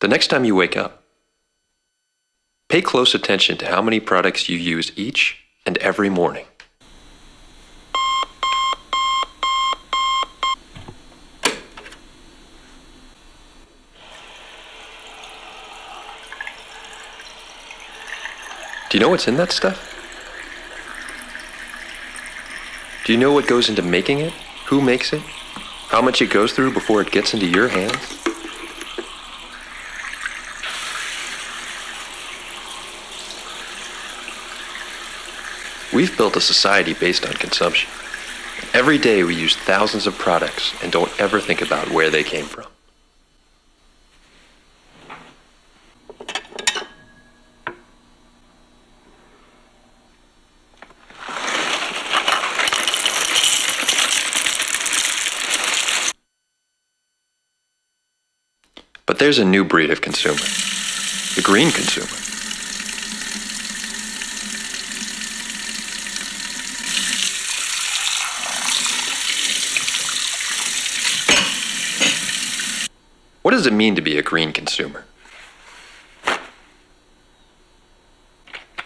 The next time you wake up, pay close attention to how many products you use each and every morning. Do you know what's in that stuff? Do you know what goes into making it? Who makes it? How much it goes through before it gets into your hands? We've built a society based on consumption. Every day we use thousands of products and don't ever think about where they came from. But there's a new breed of consumer, the green consumer. What does it mean to be a green consumer?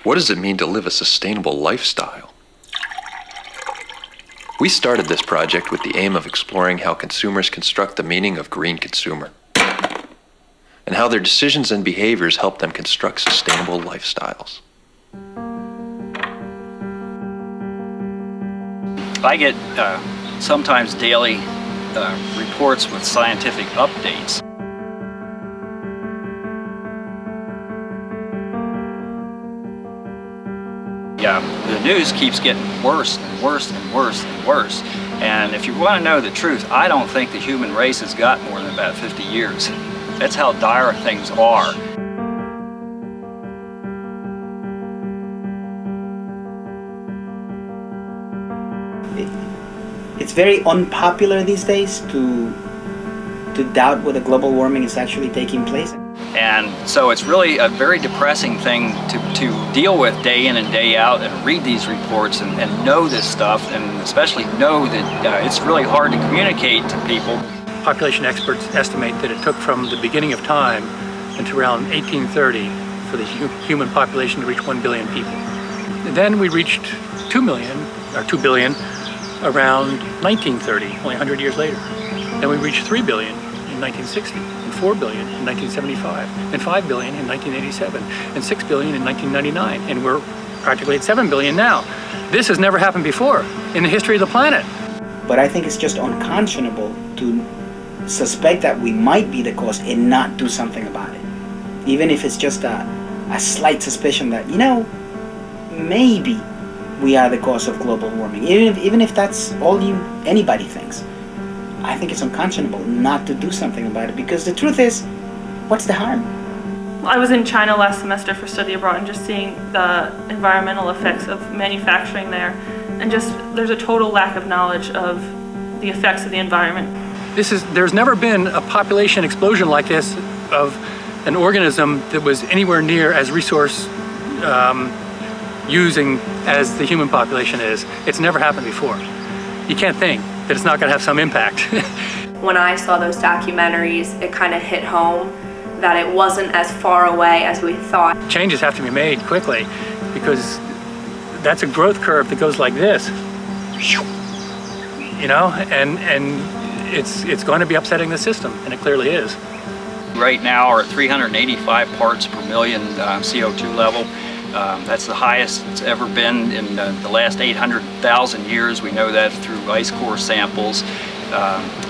What does it mean to live a sustainable lifestyle? We started this project with the aim of exploring how consumers construct the meaning of green consumer, and how their decisions and behaviors help them construct sustainable lifestyles. I get sometimes daily reports with scientific updates. Yeah, the news keeps getting worse and worse and worse and worse. And if you want to know the truth, I don't think the human race has got more than about 50 years. That's how dire things are. It's very unpopular these days to doubt whether global warming is actually taking place. And so it's really a very depressing thing to deal with day in and day out and read these reports and know this stuff, and especially know that it's really hard to communicate to people. Population experts estimate that it took from the beginning of time until around 1830 for the human population to reach 1 billion people. Then we reached 2 million, or 2 billion, around 1930, only 100 years later. Then we reached 3 billion in 1960, and 4 billion in 1975, and 5 billion in 1987, and 6 billion in 1999, and we're practically at 7 billion now. This has never happened before in the history of the planet. But I think it's just unconscionable to suspect that we might be the cause and not do something about it. Even if it's just a slight suspicion that, you know, maybe we are the cause of global warming. Even if that's all anybody thinks. I think it's unconscionable not to do something about it, because the truth is, what's the harm? I was in China last semester for study abroad, and just seeing the environmental effects of manufacturing there, and just there's a total lack of knowledge of the effects of the environment. There's never been a population explosion like this of an organism that was anywhere near as resource using as the human population is. It's never happened before. You can't think that it's not going to have some impact. When I saw those documentaries, it kind of hit home that it wasn't as far away as we thought. Changes have to be made quickly, because that's a growth curve that goes like this, you know, and it's going to be upsetting the system, and it clearly is. Right now we're at 385 parts per million CO2 level. That's the highest it's ever been in the last 800,000 years. We know that through ice core samples.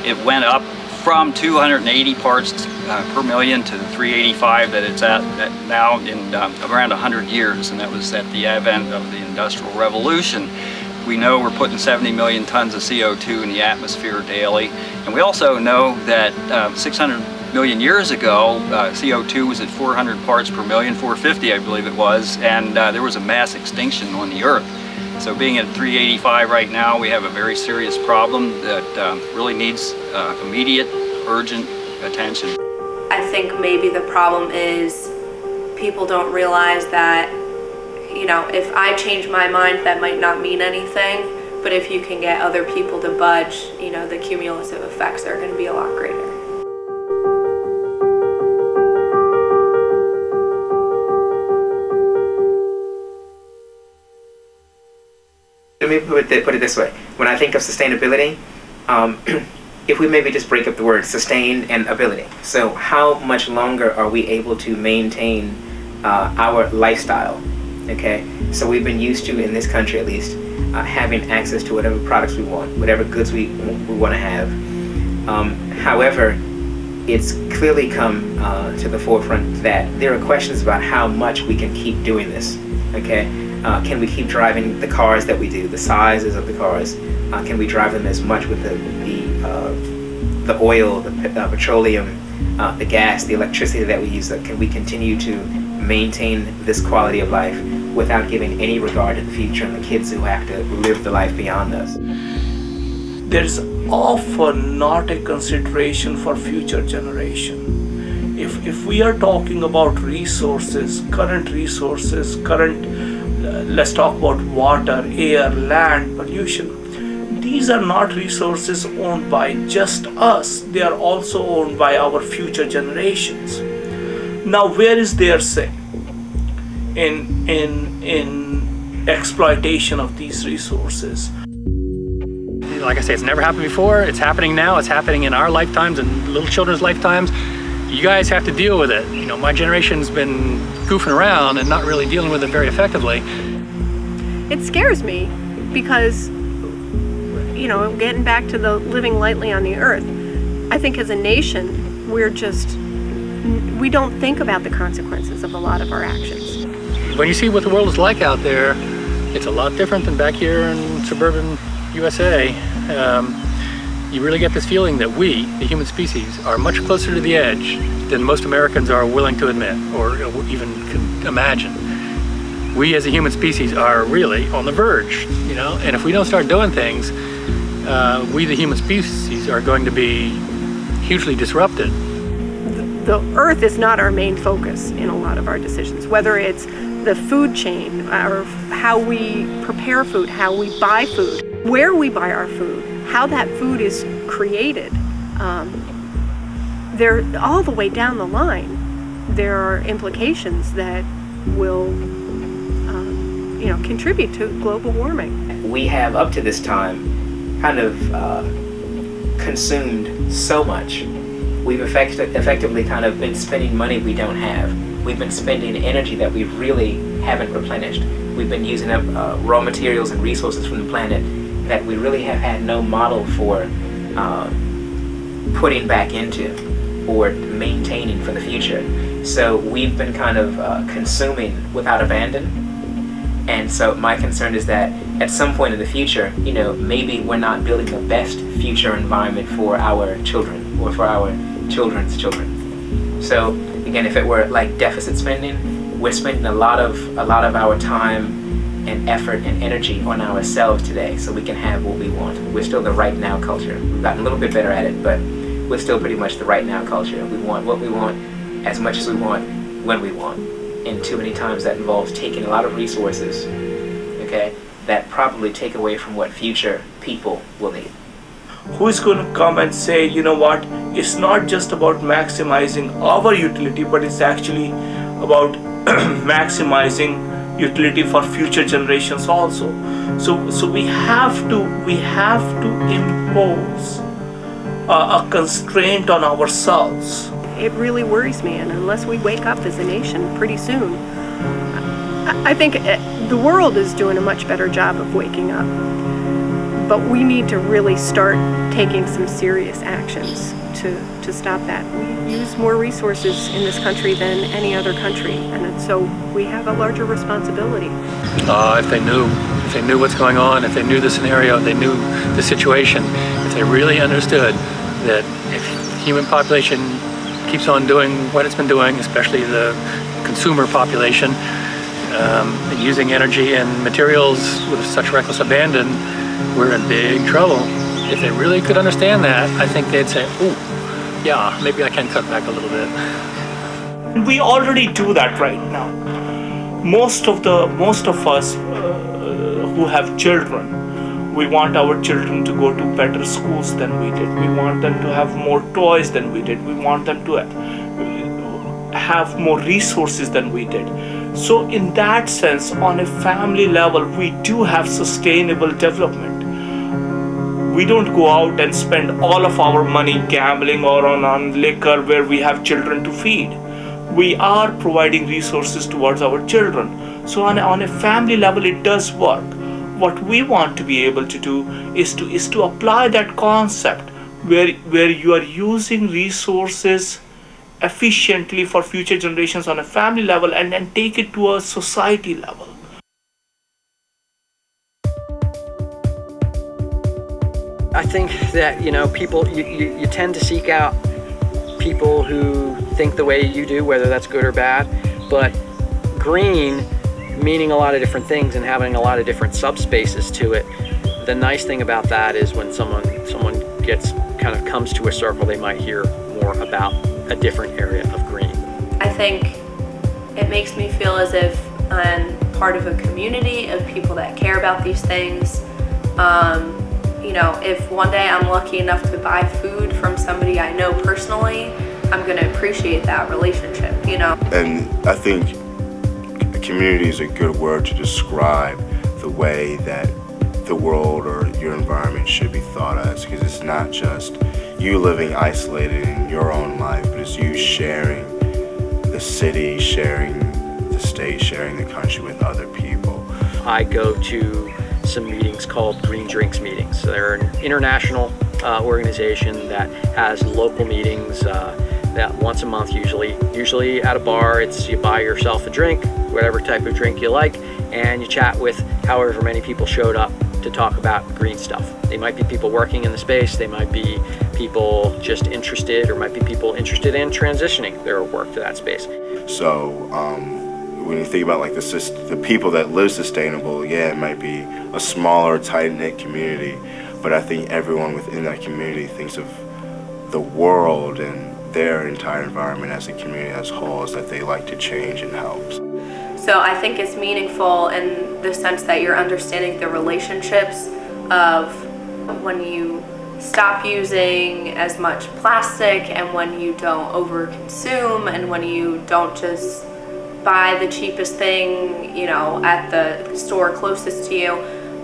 It went up from 280 parts per million to 385 that it's at now in around 100 years, and that was at the advent of the Industrial Revolution. We know we're putting 70 million tons of CO2 in the atmosphere daily, and we also know that 600 million years ago, CO2 was at 400 parts per million, 450 I believe it was, and there was a mass extinction on the Earth. So being at 385 right now, we have a very serious problem that really needs immediate, urgent attention. I think maybe the problem is people don't realize that, you know, if I change my mind, that might not mean anything, but if you can get other people to budge, you know, the cumulative effects are going to be a lot greater. Let me put it this way. When I think of sustainability, if we maybe just break up the word sustain and ability. So how much longer are we able to maintain our lifestyle? Okay, so we've been used to, in this country at least, having access to whatever products we want, whatever goods we want to have. However, it's clearly come to the forefront that there are questions about how much we can keep doing this. Okay, can we keep driving the cars that we do, the sizes of the cars? Can we drive them as much with the oil, the petroleum, the gas, the electricity that we use? Can we continue to maintain this quality of life without giving any regard to the future and the kids who have to live the life beyond us? There's often not a consideration for future generation. If we are talking about resources, let's talk about water, air, land, pollution. These are not resources owned by just us. They are also owned by our future generations. Now, where is their say in exploitation of these resources? Like I say, it's never happened before. It's happening now. It's happening in our lifetimes and little children's lifetimes. You guys have to deal with it. You know, my generation's been goofing around and not really dealing with it very effectively. It scares me because, you know, getting back to the living lightly on the earth, I think as a nation, we don't think about the consequences of a lot of our actions. When you see what the world is like out there, it's a lot different than back here in suburban USA. You really get this feeling that we, the human species, are much closer to the edge than most Americans are willing to admit or even can imagine. We as a human species are really on the verge, you know, and if we don't start doing things, we the human species are going to be hugely disrupted. The earth is not our main focus in a lot of our decisions, whether it's the food chain or how we prepare food, how we buy food, where we buy our food, how that food is created. They're all the way down the line. There are implications that will contribute to global warming. We have up to this time kind of consumed so much. We've effectively kind of been spending money we don't have. We've been spending energy that we really haven't replenished. We've been using up raw materials and resources from the planet that we really have had no model for putting back into or maintaining for the future. So we've been kind of consuming without abandon. And so my concern is that at some point in the future, you know, maybe we're not building the best future environment for our children or for our children's children. So again, if it were like deficit spending, we're spending a lot of our time and effort and energy on ourselves today so we can have what we want. We're still the right now culture. We've gotten a little bit better at it, but we're still pretty much the right now culture. We want what we want as much as we want when we want. And too many times that involves taking a lot of resources, okay, that probably take away from what future people will need. Who is going to come and say, you know what, it's not just about maximizing our utility, but it's actually about maximizing utility for future generations also. So we have to impose a constraint on ourselves. It really worries me, and unless we wake up as a nation pretty soon, I think the world is doing a much better job of waking up. But we need to really start taking some serious actions to stop that. We use more resources in this country than any other country, and so we have a larger responsibility. If they knew what's going on, if they knew the scenario, if they knew the situation, if they really understood that if the human population keeps on doing what it's been doing, especially the consumer population, using energy and materials with such reckless abandon, we're in big trouble. If they really could understand that, I think they'd say, oh, yeah, maybe I can cut back a little bit. We already do that right now. Most of us who have children, we want our children to go to better schools than we did. We want them to have more toys than we did. We want them to have more resources than we did. So in that sense, on a family level, we do have sustainable development. We don't go out and spend all of our money gambling or on liquor where we have children to feed. We are providing resources towards our children. So on a family level, it does work. What we want to be able to do is to apply that concept where you are using resources efficiently for future generations on a family level and then take it to a society level. I think that, you know, people, you tend to seek out people who think the way you do, whether that's good or bad, but green meaning a lot of different things and having a lot of different subspaces to it. The nice thing about that is when someone comes to a circle, they might hear more about a different area of green. I think it makes me feel as if I'm part of a community of people that care about these things. You know, if one day I'm lucky enough to buy food from somebody I know personally, I'm going to appreciate that relationship, you know. And I think community is a good word to describe the way that the world or your environment should be thought as, because it's not just you living isolated in your own life, but it's you sharing the city, sharing the state, sharing the country with other people. I go to some meetings called Green Drinks meetings. They're an international organization that has local meetings that once a month usually at a bar. It's you buy yourself a drink, whatever type of drink you like, and you chat with however many people showed up to talk about green stuff. They might be people working in the space, they might be people just interested, or might be people interested in transitioning their work to that space. So when you think about like the people that live sustainable, yeah, it might be a smaller, tight-knit community, but I think everyone within that community thinks of the world and their entire environment as a community as whole, as that they like to change and help. So I think it's meaningful in the sense that you're understanding the relationships of when you stop using as much plastic and when you don't overconsume and when you don't just buy the cheapest thing, you know, at the store closest to you.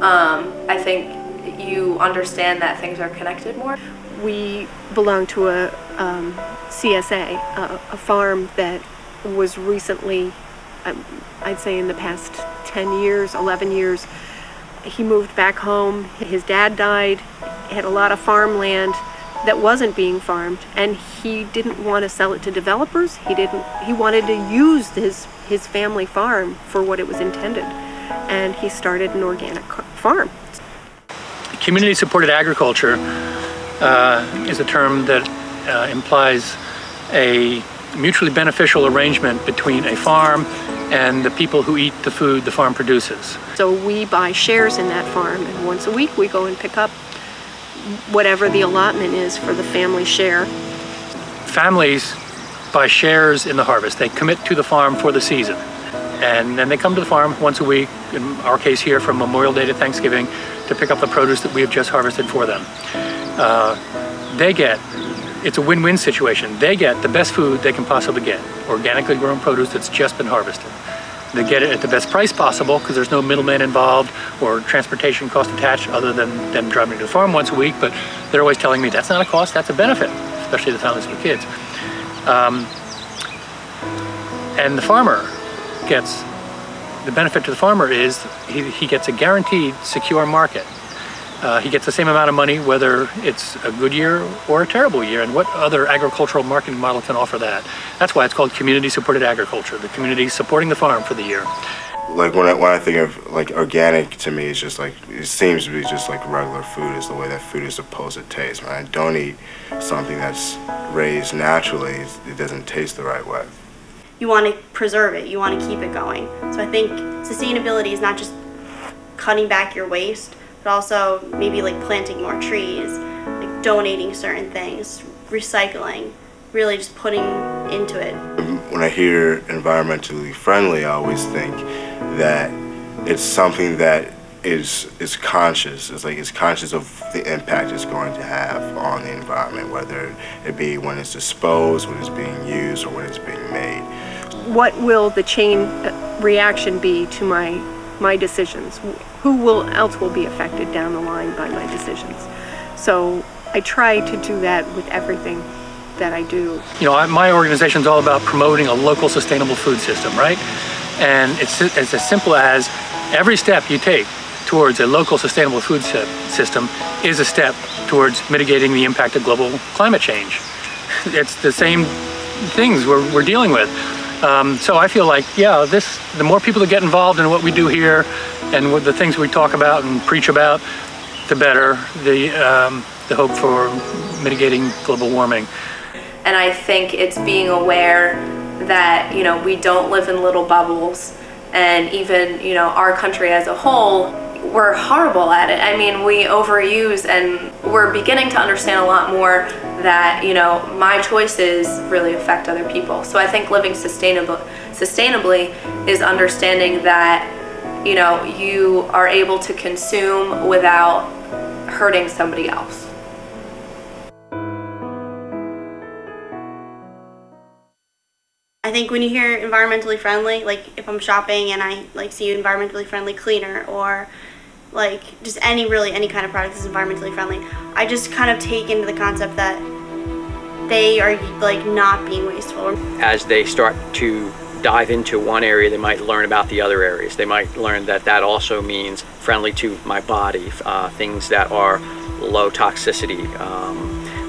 I think you understand that things are connected more. We belong to a CSA, a farm that was recently, I'd say in the past 10 years, 11 years, he moved back home. His dad died, had a lot of farmland that wasn't being farmed, and he didn't want to sell it to developers. He wanted to use his family farm for what it was intended, and he started an organic farm. Community-supported agriculture is a term that implies a mutually beneficial arrangement between a farm and the people who eat the food the farm produces. So we buy shares in that farm, and once a week we go and pick up whatever the allotment is for the family share. Families buy shares in the harvest. They commit to the farm for the season, and then they come to the farm once a week, in our case here from Memorial Day to Thanksgiving, to pick up the produce that we have just harvested for them. It's a win-win situation. They get the best food they can possibly get, organically grown produce that's just been harvested. They get it at the best price possible because there's no middleman involved or transportation cost attached other than them driving to the farm once a week, but they're always telling me that's not a cost, that's a benefit, especially the families with kids. And the farmer gets, the benefit to the farmer is he gets a guaranteed secure market. He gets the same amount of money whether it's a good year or a terrible year, and what other agricultural marketing model can offer that? That's why it's called community-supported agriculture, the community supporting the farm for the year. Like when I think of like organic, to me it's just like, it seems to be just like regular food is the way that food is supposed to taste. When I don't eat something that's raised naturally, it doesn't taste the right way. You want to preserve it, you want to keep it going. So I think sustainability is not just cutting back your waste, but also maybe like planting more trees, like donating certain things, recycling, really just putting into it. When I hear environmentally friendly, I always think that it's something that is conscious. It's conscious of the impact it's going to have on the environment, whether it be when it's disposed, when it's being used, or when it's being made. What will the chain reaction be to my decisions? Who else will be affected down the line by my decisions? So I try to do that with everything that I do. You know, my organization's all about promoting a local sustainable food system, right? And it's as simple as every step you take towards a local sustainable food system is a step towards mitigating the impact of global climate change. It's the same things we're dealing with. So I feel like, yeah, the more people that get involved in what we do here and with the things we talk about and preach about, the better the hope for mitigating global warming. And I think it's being aware that, you know, we don't live in little bubbles, and even, you know, our country as a whole, we're horrible at it. I mean, we overuse, and we're beginning to understand a lot more that, you know, my choices really affect other people. So I think living sustainably is understanding that, you know, you are able to consume without hurting somebody else. I think when you hear environmentally friendly, like if I'm shopping and I like see environmentally friendly cleaner, or like just any kind of product that's environmentally friendly, I just kind of take into the concept that they are like not being wasteful. As they start to dive into one area, they might learn about the other areas. They might learn that that also means friendly to my body, things that are low toxicity,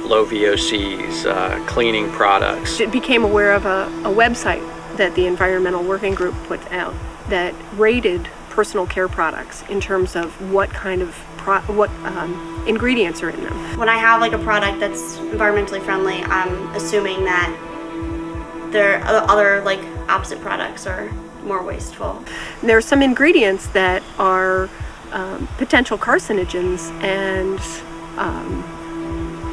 low VOCs, cleaning products. I became aware of a website that the Environmental Working Group put out that rated personal care products in terms of what kind of ingredients are in them. When I have like a product that's environmentally friendly, I'm assuming that there are other like opposite products are more wasteful. There are some ingredients that are potential carcinogens and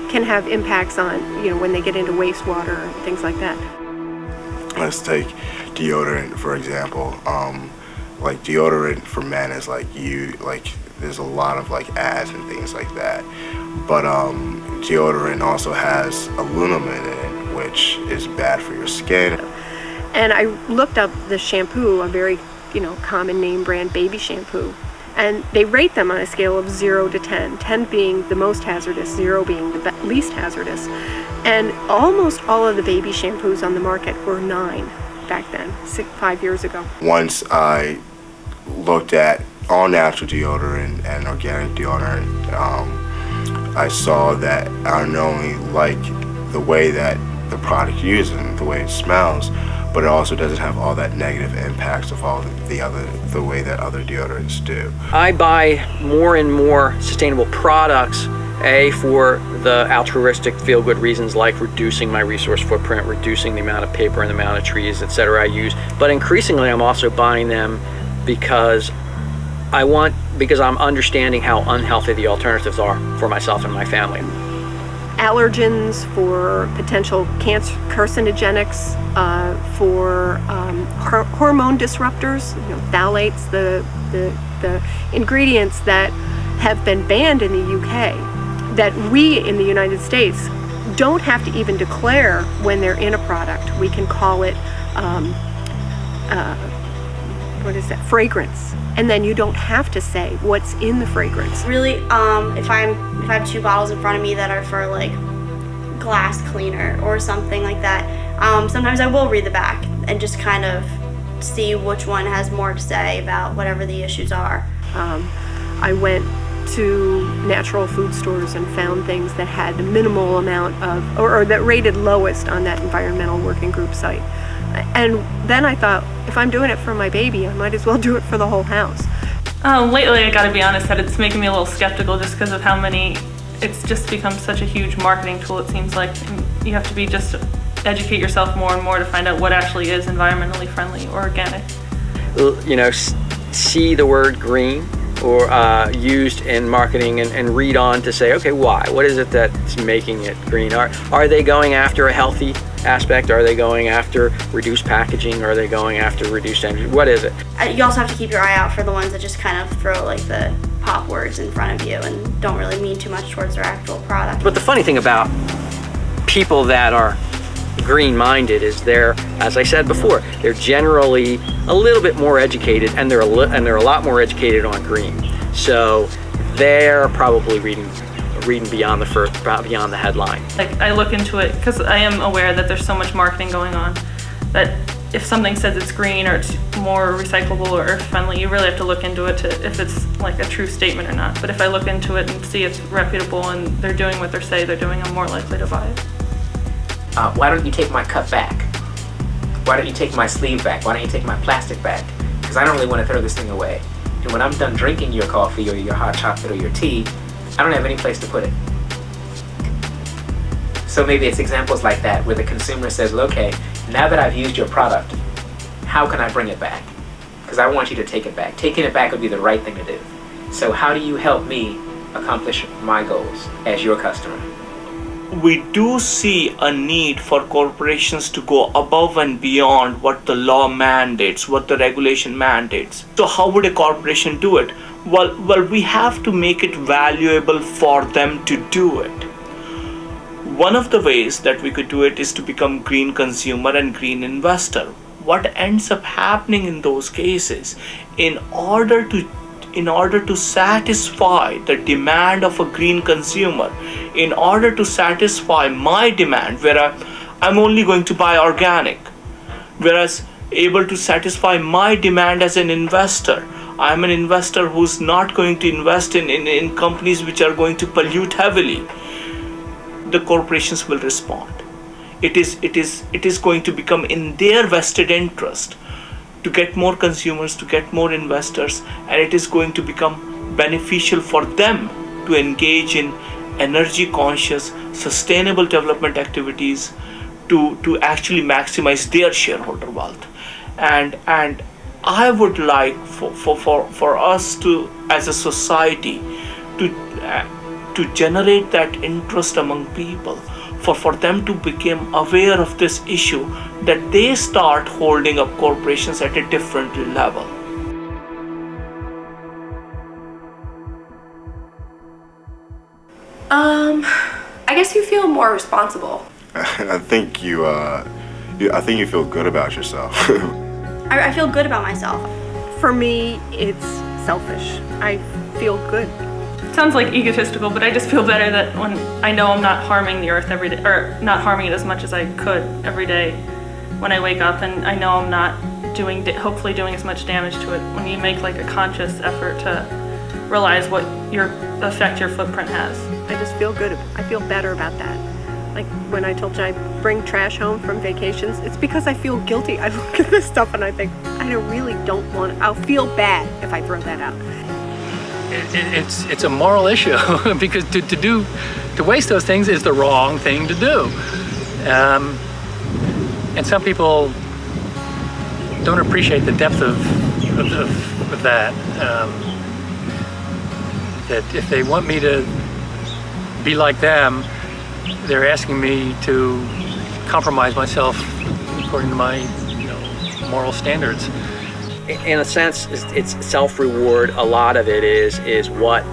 can have impacts on, you know, when they get into wastewater and things like that. Let's take deodorant for example. Like deodorant for men is there's a lot of like ads and things like that. But deodorant also has aluminum in it, which is bad for your skin. And I looked up the shampoo, a very, you know, common name brand baby shampoo. And they rate them on a scale of 0 to 10, 10 being the most hazardous, 0 being the least hazardous. And almost all of the baby shampoos on the market were 9 back then, 5 years ago. Once I looked at all natural deodorant and organic deodorant, I saw that I not only like the way that the product uses and the way it smells, but it also doesn't have all that negative impacts of all the way that other deodorants do. I buy more and more sustainable products, for the altruistic feel-good reasons like reducing my resource footprint, reducing the amount of paper and the amount of trees, etc. I use, but increasingly I'm also buying them because I'm understanding how unhealthy the alternatives are for myself and my family. Allergens, for potential carcinogenics, for hormone disruptors, you know, phthalates, the ingredients that have been banned in the UK, that we in the United States don't have to even declare when they're in a product. We can call it, fragrance. And then you don't have to say what's in the fragrance. Really, if I have 2 bottles in front of me that are for like glass cleaner or something like that, sometimes I will read the back and just kind of see which one has more to say about whatever the issues are. I went to natural food stores and found things that had the minimal amount of, or that rated lowest on that Environmental Working Group site. And then I thought, if I'm doing it for my baby, I might as well do it for the whole house. Lately, I gotta be honest, that it's making me a little skeptical just because of how many, it's just become such a huge marketing tool, it seems like. You have to just educate yourself more and more to find out what actually is environmentally friendly or organic. You know, see the word green or used in marketing and read on to say, okay, why? What is it that's making it green? Are they going after a healthy aspect? Are they going after reduced packaging? Are they going after reduced energy? What is it? You also have to keep your eye out for the ones that just kind of throw like the pop words in front of you and don't really mean too much towards their actual product. But the funny thing about people that are green-minded is they're, as I said before, they're generally a little bit more educated, and they're a lot more educated on green. So they're probably reading beyond the headline. Like, I look into it because I am aware that there's so much marketing going on that if something says it's green or it's more recyclable or earth friendly, you really have to look into it to if it's like a true statement or not. But if I look into it and see it's reputable and they're doing what they say they're doing, I'm more likely to buy it. Why don't you take my cup back? Why don't you take my sleeve back? Why don't you take my plastic back? Because I don't really want to throw this thing away. And when I'm done drinking your coffee or your hot chocolate or your tea, I don't have any place to put it. So maybe it's examples like that where the consumer says, well, okay, now that I've used your product, how can I bring it back? Because I want you to take it back. Taking it back would be the right thing to do. So how do you help me accomplish my goals as your customer? We do see a need for corporations to go above and beyond what the law mandates, what the regulation mandates. So how would a corporation do it? Well, we have to make it valuable for them to do it. One of the ways that we could do it is to become green consumer and green investor. What ends up happening in those cases, in order to satisfy the demand of a green consumer, in order to satisfy my demand, where I'm only going to buy organic, whereas able to satisfy my demand as an investor, I'm an investor who's not going to invest in companies which are going to pollute heavily. The corporations will respond. It is going to become in their vested interest to get more consumers, to get more investors, and it is going to become beneficial for them to engage in energy conscious, sustainable development activities to actually maximize their shareholder wealth. And I would like for us to, as a society, to generate that interest among people, for them to become aware of this issue, that they start holding up corporations at a different level. I guess you feel more responsible. I think you feel good about yourself. I feel good about myself. For me, it's selfish. I feel good. Sounds like egotistical, but I just feel better that when I know I'm not harming the earth every day, or not harming it as much as I could every day when I wake up, and I know I'm not hopefully doing as much damage to it. When you make like a conscious effort to realize what effect your footprint has. I just feel good. I feel better about that. Like when I told you I bring trash home from vacations, it's because I feel guilty. I look at this stuff and I think, I really don't want it. I'll feel bad if I throw that out. It's a moral issue because to waste those things is the wrong thing to do. And some people don't appreciate the depth of that. That if they want me to be like them, they're asking me to compromise myself according to my moral standards. In a sense, it's self-reward. A lot of it is what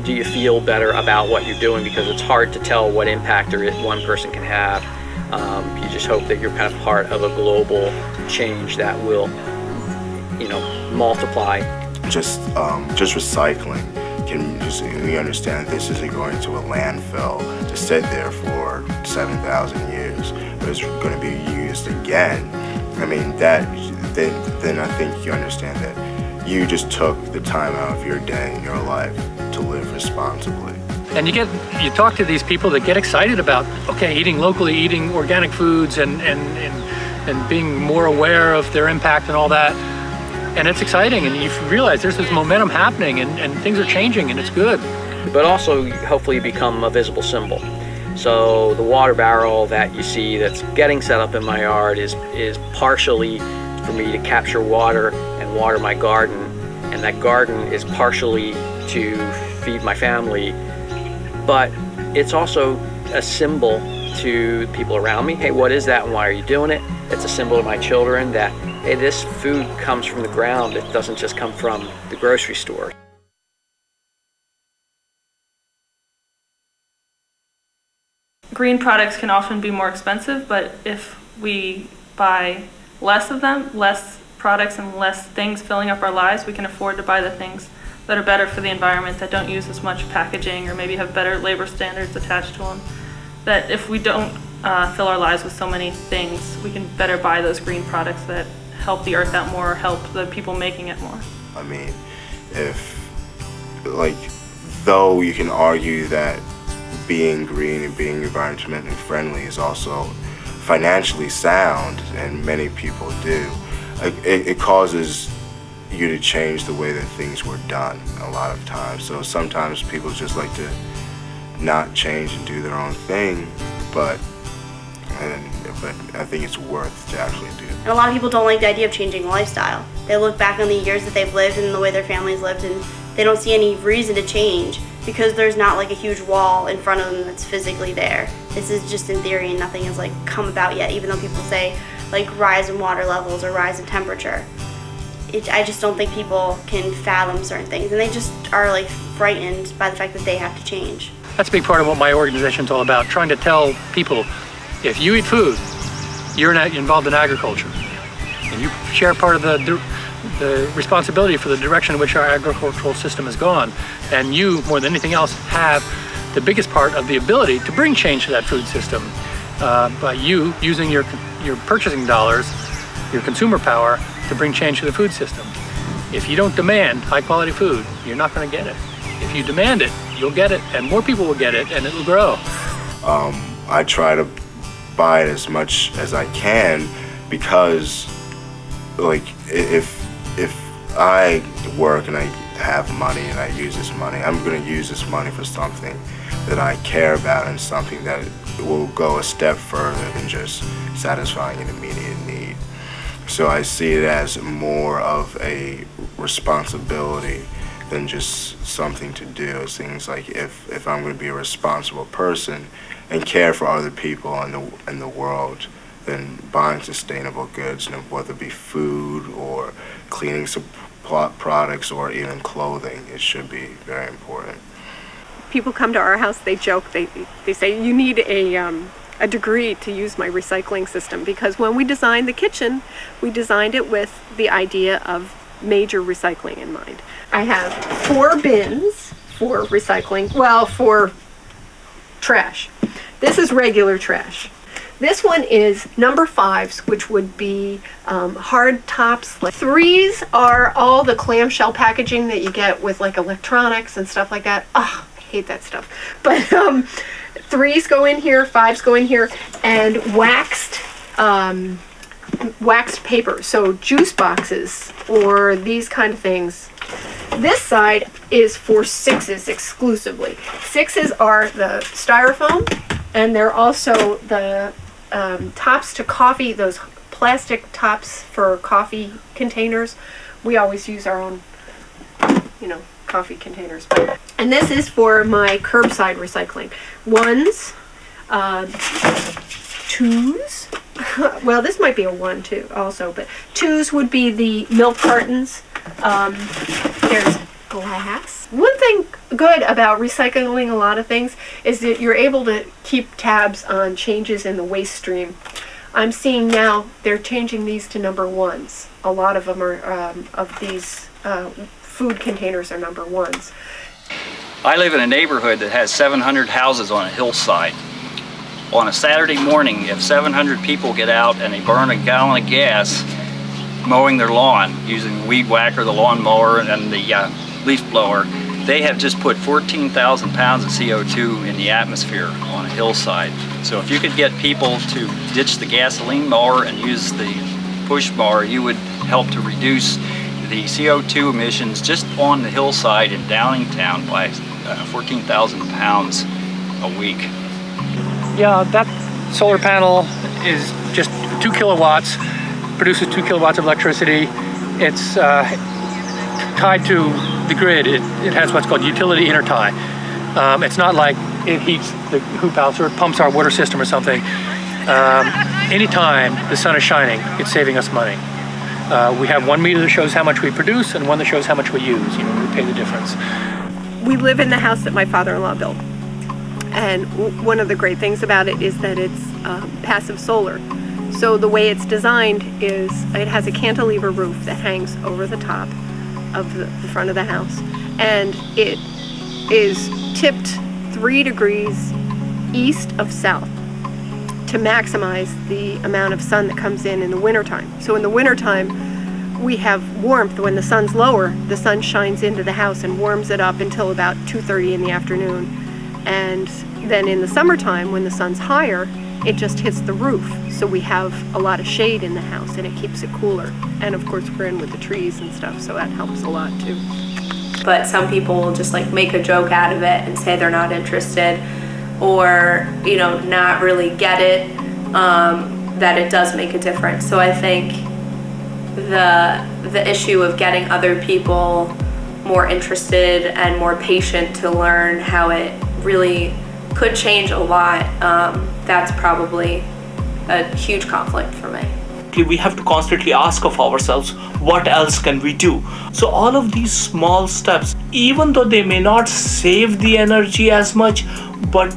do you feel better about what you're doing, because it's hard to tell what impact one person can have. You just hope that you're kind of part of a global change that will, multiply. Just recycling. We understand this isn't going to a landfill to sit there for 7,000 years, but it's going to be used again. I mean, then I think you understand that you just took the time out of your day and your life to live responsibly. And you talk to these people that get excited about, okay, eating locally, eating organic foods, and being more aware of their impact and all that. And it's exciting, and you realize there's this momentum happening, and things are changing, and it's good. But also, hopefully, you become a visible symbol. So the water barrel that you see that's getting set up in my yard is partially for me to capture water and water my garden, and that garden is partially to feed my family. But it's also a symbol to people around me, hey, what is that and why are you doing it? It's a symbol to my children that, hey, this food comes from the ground. It doesn't just come from the grocery store. Green products can often be more expensive, but if we buy less of them, less products and less things filling up our lives, we can afford to buy the things that are better for the environment, that don't use as much packaging or maybe have better labor standards attached to them. That if we don't fill our lives with so many things, we can better buy those green products that help the earth out more, help the people making it more. I mean, though you can argue that being green and being environmentally friendly is also financially sound, and many people do, it causes you to change the way that things were done a lot of times. So sometimes people just like to not change and do their own thing, but I think it's worth to actually do. And a lot of people don't like the idea of changing lifestyle. They look back on the years that they've lived and the way their families lived, and they don't see any reason to change because there's not like a huge wall in front of them that's physically there. This is just in theory, and nothing has like come about yet, even though people say like rise in water levels or rise in temperature. I just don't think people can fathom certain things, and they just are like frightened by the fact that they have to change. That's a big part of what my organization's all about, trying to tell people, if you eat food, you're involved in agriculture, and you share part of the responsibility for the direction in which our agricultural system has gone. And you, more than anything else, have the biggest part of the ability to bring change to that food system by you using your purchasing dollars, your consumer power, to bring change to the food system. If you don't demand high-quality food, you're not going to get it. If you demand it, you'll get it, and more people will get it, and it'll grow. I try to buy it as much as I can because, like, if I work and I have money and I use this money, I'm going to use this money for something that I care about and something that will go a step further than just satisfying an immediate need. So I see it as more of a responsibility than just something to do. It's things like if I'm going to be a responsible person and care for other people in the world, then buying sustainable goods, whether it be food or cleaning products or even clothing, it should be very important. People come to our house, they joke, they say, you need a degree to use my recycling system, because when we designed the kitchen, we designed it with the idea of major recycling in mind. I have 4 bins for recycling, well, for trash. This is regular trash. This one is number 5s, which would be hard tops. 3s are all the clamshell packaging that you get with like electronics and stuff like that. Oh, I hate that stuff. But 3s go in here, 5s go in here, and waxed paper. So juice boxes or these kind of things. This side is for 6s exclusively. 6s are the styrofoam, and they're also the tops to coffee, those plastic tops for coffee containers. We always use our own, coffee containers. And this is for my curbside recycling. 1s, 2s, well, this might be a 1 too also, but 2s would be the milk cartons. There's glass. One thing good about recycling a lot of things is that you're able to keep tabs on changes in the waste stream. I'm seeing now they're changing these to number 1s. A lot of them are of these food containers are number 1s. I live in a neighborhood that has 700 houses on a hillside. On a Saturday morning, if 700 people get out and they burn a gallon of gas mowing their lawn using the weed whacker, the lawn mower, and the leaf blower, they have just put 14,000 pounds of CO2 in the atmosphere on a hillside. So if you could get people to ditch the gasoline mower and use the push mower, you would help to reduce the CO2 emissions just on the hillside in Downingtown by 14,000 pounds a week. Yeah, that solar panel is just 2 kilowatts, produces 2 kilowatts of electricity. It's tied to the grid. It has what's called utility intertie. It's not like it heats the hoop house or it pumps our water system or something. Anytime the sun is shining, it's saving us money. We have one meter that shows how much we produce and one that shows how much we use. You know, we pay the difference. We live in the house that my father-in-law built. And one of the great things about it is that it's passive solar. So the way it's designed is it has a cantilever roof that hangs over the top of the front of the house. And it is tipped 3 degrees east of south to maximize the amount of sun that comes in the wintertime. So in the wintertime, we have warmth. When the sun's lower, the sun shines into the house and warms it up until about 2:30 in the afternoon. And then in the summertime, when the sun's higher, it just hits the roof. So we have a lot of shade in the house and it keeps it cooler. And of course, we're in with the trees and stuff, so that helps a lot too. But some people will just like make a joke out of it and say they're not interested, or you know, not really get it, that it does make a difference. So I think the issue of getting other people more interested and more patient to learn how it really could change a lot, that's probably a huge conflict for me. We have to constantly ask of ourselves, what else can we do? So all of these small steps, even though they may not save the energy as much, but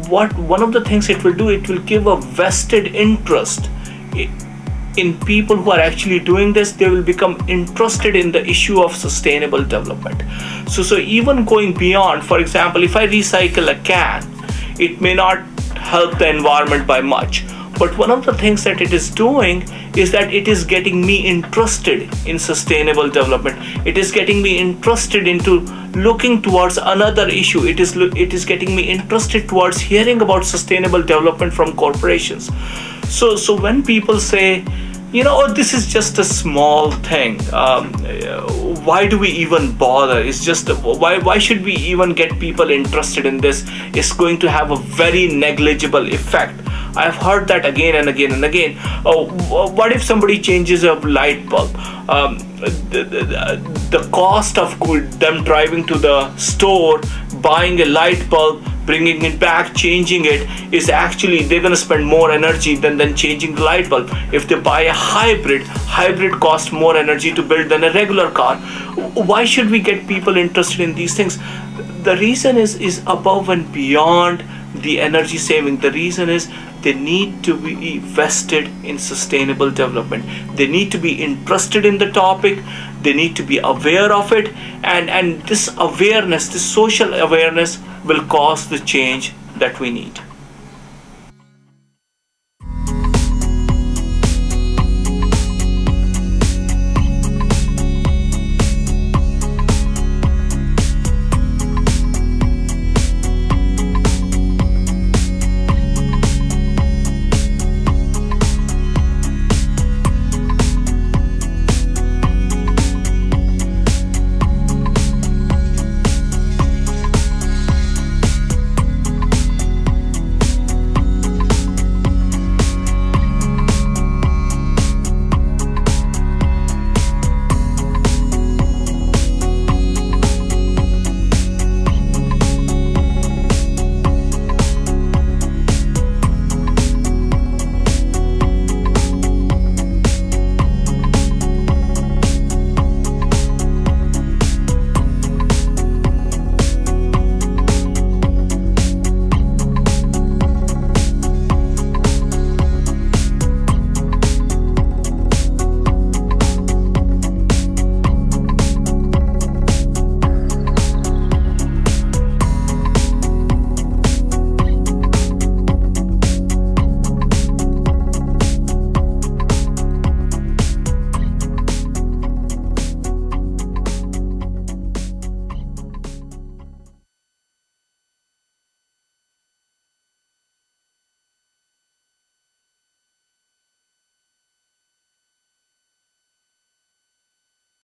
one of the things it will do, it will give a vested interest in people who are actually doing this. They will become interested in the issue of sustainable development. So even going beyond, for example, if I recycle a can, it may not help the environment by much. But one of the things that it is doing is that it is getting me interested in sustainable development. It is getting me interested into looking towards another issue. It is getting me interested towards hearing about sustainable development from corporations. So when people say, you know, oh, this is just a small thing, why do we even bother? It's just why should we even get people interested in this? It's going to have a very negligible effect. I've heard that again and again and again. Oh, what if somebody changes a light bulb? The cost of them driving to the store, buying a light bulb, bringing it back, changing it, is actually, they're going to spend more energy than changing the light bulb. If they buy a hybrid costs more energy to build than a regular car. Why should we get people interested in these things? The reason is above and beyond the energy saving. The reason is they need to be vested in sustainable development. They need to be interested in the topic. They need to be aware of it, and this awareness, this social awareness, will cause the change that we need.